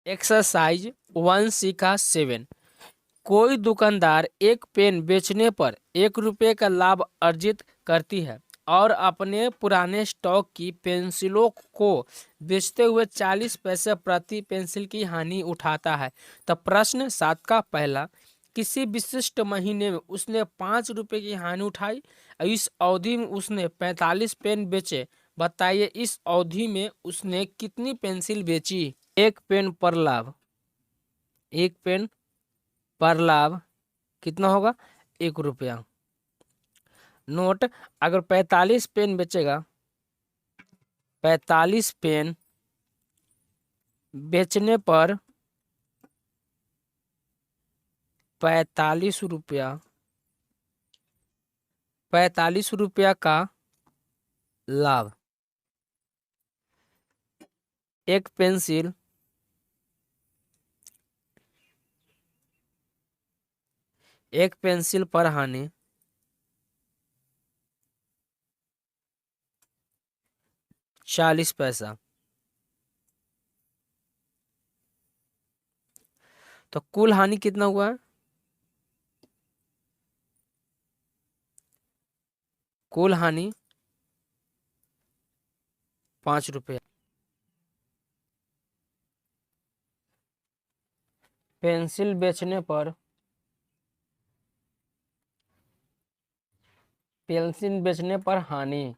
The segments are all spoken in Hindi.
एक्सरसाइज 1 कोई दुकानदार एक पेन बेचने पर 1 रुपये का लाभ अर्जित करती है और अपने पुराने स्टॉक की पेंसिलों को बेचते हुए 40 पैसे प्रति पेंसिल की हानि उठाता है। तो प्रश्न 7 का पहला, किसी विशिष्ट महीने में उसने 5 रुपये की हानि उठाई। इस अवधि में उसने 45 पेन बेचे। बताइए इस अवधि में उसने कितनी पेंसिल बेची। एक पेन पर लाभ, एक पेन पर लाभ कितना होगा? 1 रुपया। नोट, अगर 45 पेन बेचेगा, 45 पेन बेचने पर 45 रुपया, 45 रुपया का लाभ। एक पेंसिल एक पेंसिल पर हानि 40 पैसा। तो कुल हानि कितना हुआ है? कुल हानि 5 रुपया। पेंसिल बेचने पर हानि,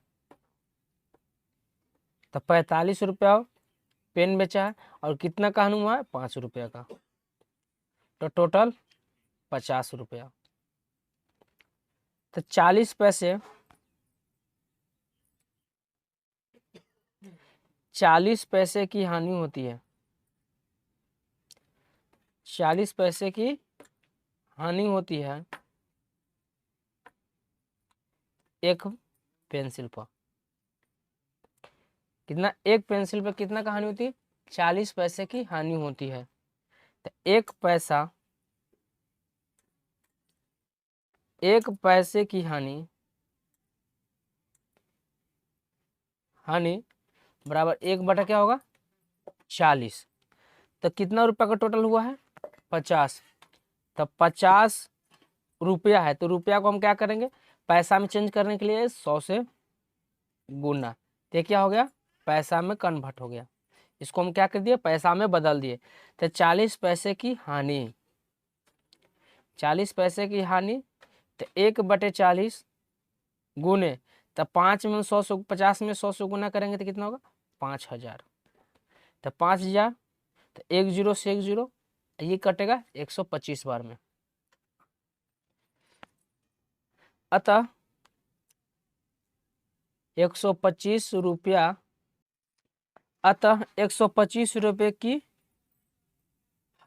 तो 45 रुपया पेन बेचा है और कितना का हानि हुआ है? 5 रुपया का। तो टोटल 50 रुपया। तो 40 पैसे, 40 पैसे की हानि होती है। 40 पैसे की हानि होती है एक पेंसिल पर। कितना? एक पेंसिल पर कितना का हानि होती है? 40 पैसे की हानि होती है। तो एक पैसे की हानि बराबर 1 बटा क्या होगा? 40। तो कितना रुपया का टोटल हुआ है? 50। तो 50 रुपया है, तो रुपया को हम क्या करेंगे? पैसा में चेंज करने के लिए 100 से गुना। तो क्या हो गया? पैसा में कन्वर्ट हो गया। इसको हम क्या कर दिए? पैसा में बदल दिए। तो 40 पैसे की हानि, 40 पैसे की हानि, तो 1/40 गुने, तो 5 में 100 से 50 में 100 से गुना करेंगे तो कितना होगा? 5000। तो 5000, तो 1 0 से 1 0, ये कटेगा 125 बार में। अतः 125 रुपया, अतः 125 रुपये की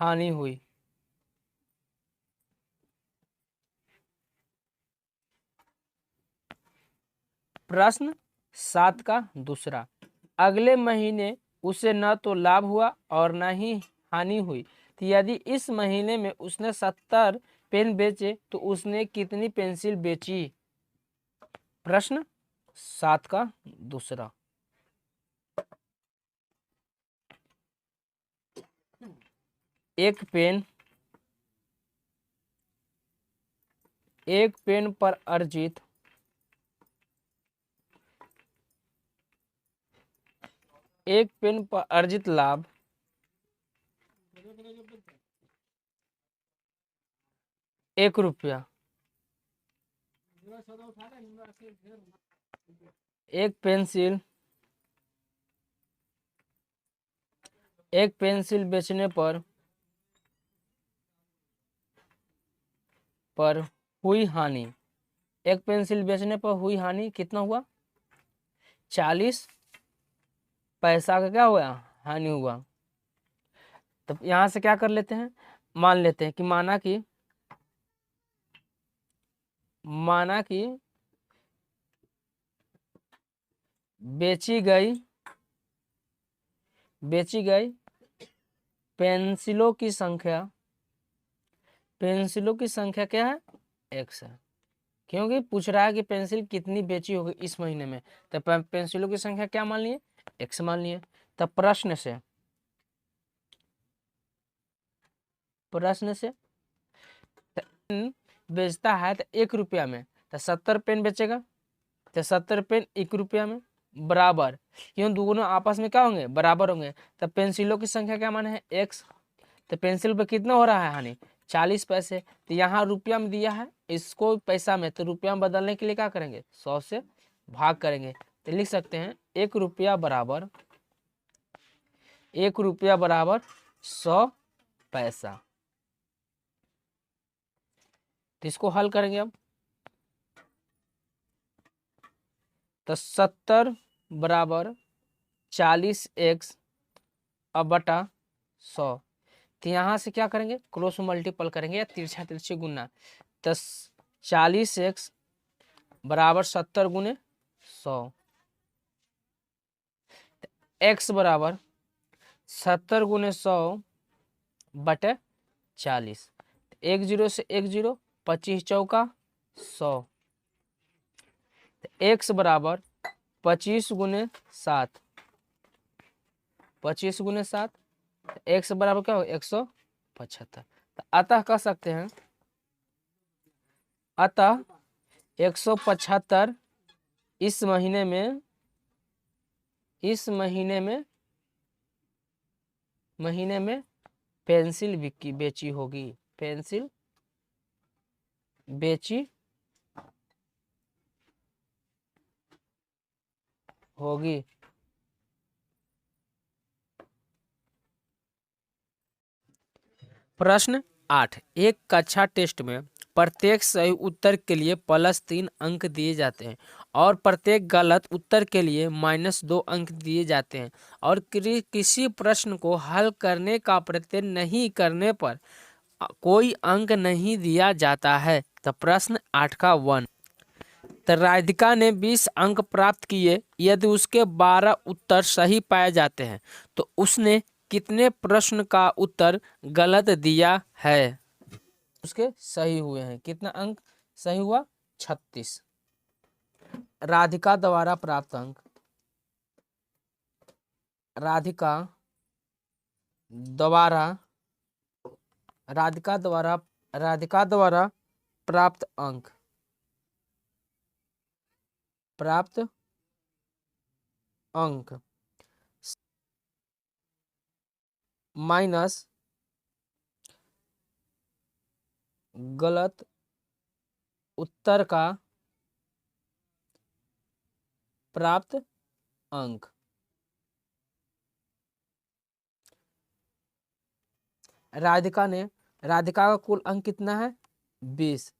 हानि हुई। प्रश्न 7 का दूसरा, अगले महीने उसे न तो लाभ हुआ और न ही हानि हुई। तो यदि इस महीने में उसने 70 पेन बेचे तो उसने कितनी पेंसिल बेची? प्रश्न 7 का दूसरा। एक पेन पर अर्जित लाभ 1 रुपया। एक पेंसिल बेचने पर हुई हानि, एक पेंसिल बेचने पर हुई हानि कितना हुआ? 40 पैसा का क्या हुआ? हानि हुआ। तो यहां से क्या कर लेते हैं? मान लेते हैं कि माना कि बेची गई पेंसिलों की संख्या क्या है? x है। क्योंकि पूछ रहा है कि पेंसिल कितनी बेची होगी इस महीने में, तो पेंसिलों की संख्या क्या मान लिए? x मान लिए। तब प्रश्न से प्रश्न से पेन बेचता है तो 1 रुपया में, तो 70 पेन बेचेगा, तो 70 पेन 1 रुपया में बराबर, क्यों दोनों आपस में क्या होंगे, बराबर होंगे। तो पेंसिलों की संख्या क्या माने है, x। तो पेंसिल पे कितना हो रहा है हानि, 40 पैसे। तो यहाँ रुपया में दिया है, इसको पैसा में, तो रुपया में बदलने के लिए क्या करेंगे, 100 से भाग करेंगे। तो लिख सकते हैं 1 रुपया बराबर 100 पैसा। तो इसको हल करेंगे अब, तो 70 बराबर 40x अब बटा 100। तो यहाँ से क्या करेंगे, क्रॉस मल्टीपल करेंगे या तिरछा तिरछी गुना। तो 40x बराबर 70 गुने 100, x बराबर 70 गुने 100 बटे 40। 1 0 से 1 0, 25 चौका 100। x बराबर 25 गुने 7, 25 गुने 7, x बराबर क्या हो 175। तो अतः कह सकते हैं, अतः 175 इस महीने में पेंसिल बेची होगी, पेंसिल बेची होगी। प्रश्न 8, एक कक्षा टेस्ट में प्रत्येक सही उत्तर के लिए +3 अंक दिए जाते हैं और प्रत्येक गलत उत्तर के लिए -2 अंक दिए जाते हैं, और किसी प्रश्न को हल करने का प्रयत्न नहीं करने पर कोई अंक नहीं दिया जाता है। तो प्रश्न 8 का 1, तो राधिका ने 20 अंक प्राप्त किए यदि उसके 12 उत्तर सही पाए जाते हैं, तो उसने कितने प्रश्न का उत्तर गलत दिया है, उसके सही हुए हैं, कितना अंक सही हुआ, 36। राधिका द्वारा प्राप्त अंक, राधिका द्वारा प्राप्त अंक माइनस गलत उत्तर का प्राप्त अंक। राधिका का कुल अंक कितना है, 20,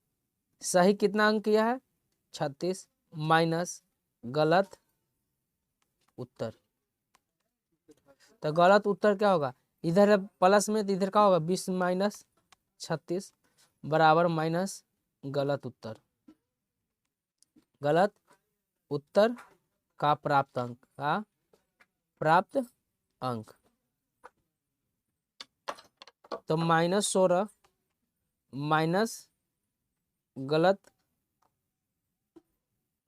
सही कितना अंक किया है, 36, माइनस गलत उत्तर। तो गलत उत्तर क्या होगा, इधर प्लस में, तो इधर क्या होगा, 20 माइनस 36 बराबर माइनस गलत उत्तर का प्राप्त अंक। तो -16 माइनस गलत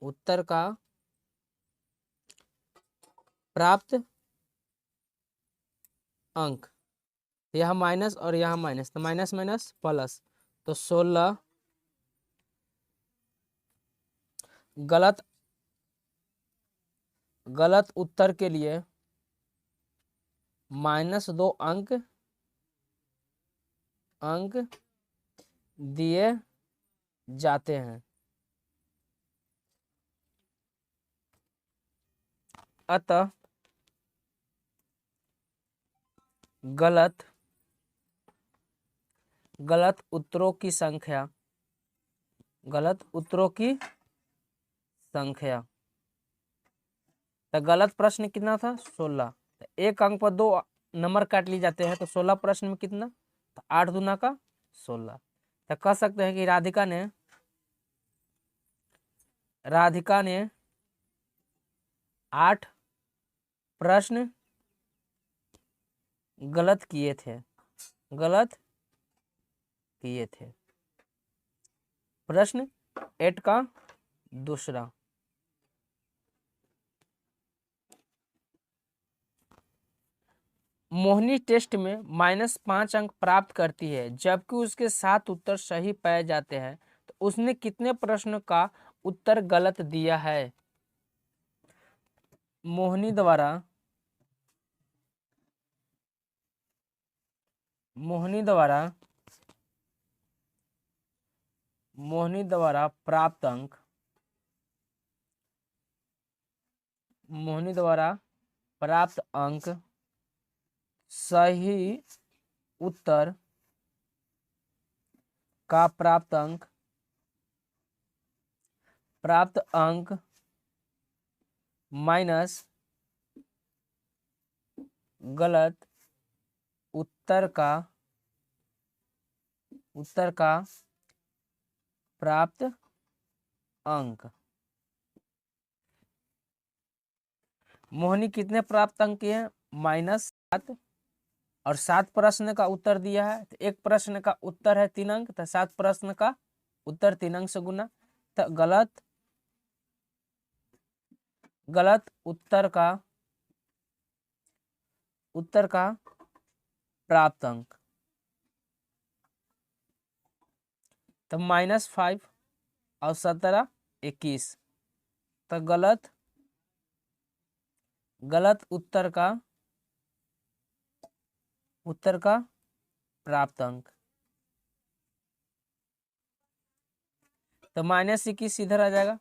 उत्तर का प्राप्त अंक, यह माइनस और यह माइनस, तो माइनस माइनस प्लस, तो 16 गलत उत्तर के लिए -2 अंक दिए जाते हैं। अतः गलत उत्तरों की संख्या, तो गलत प्रश्न कितना था, 16, तो एक अंक पर 2 नंबर काट लिए जाते हैं, तो 16 प्रश्न में कितना, तो 8 दूना का 16। तो कह सकते हैं कि राधिका ने 8 प्रश्न गलत किए थे। प्रश्न 8 का दूसरा, मोहिनी टेस्ट में -5 अंक प्राप्त करती है जबकि उसके 7 उत्तर सही पाए जाते हैं, तो उसने कितने प्रश्न का उत्तर गलत दिया है? मोहिनी द्वारा मोहिनी द्वारा मोहिनी द्वारा प्राप्त अंक मोहिनी द्वारा प्राप्त अंक सही उत्तर का प्राप्त अंक माइनस गलत उत्तर का प्राप्त अंक। मोहिनी कितने प्राप्त अंक किए हैं? -7, और 7 प्रश्न का उत्तर दिया है, तो एक प्रश्न का उत्तर है 3 अंक, तो 7 प्रश्न का उत्तर 3 अंक से गुना, तो गलत उत्तर का प्राप्त अंक, तो -5 और 17 21, तो गलत उत्तर का प्राप्त अंक, तो -21 इधर आ जाएगा,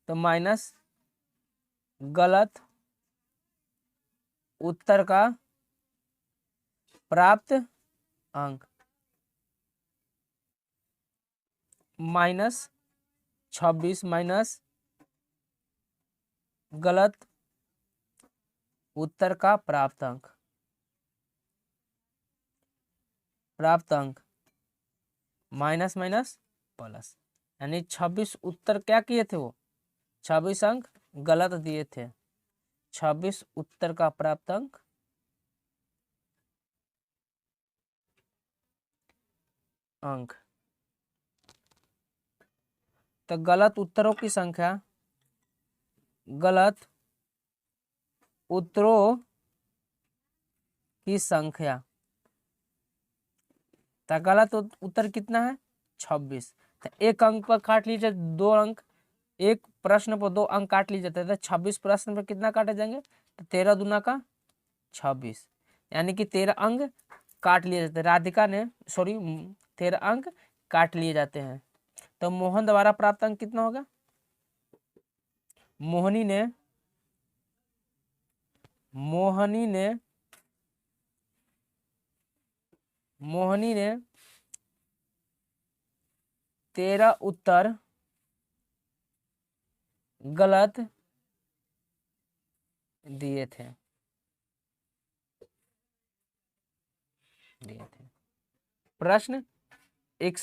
तो माइनस गलत उत्तर का प्राप्त अंक, -26 माइनस गलत उत्तर का प्राप्त अंक माइनस माइनस प्लस, यानी 26 उत्तर क्या किए थे? वो 26 अंक गलत दिए थे। 26 उत्तर का प्राप्त अंक। तो गलत उत्तरों की संख्या तो गलत उत्तर कितना है? 26। तो एक अंक पर काट लीजिए 2 अंक, एक प्रश्न पर 2 अंक काट लीजिए, तो 26 प्रश्न पर कितना काटे जाएंगे? तो 13 दूना का 26, यानी कि 13 अंक काट लिए जाते हैं। राधिका ने 13 अंक काट लिए जाते हैं। तो मोहन द्वारा प्राप्त अंक कितना होगा? मोहिनी ने 13 उत्तर गलत दिए थे। प्रश्न एक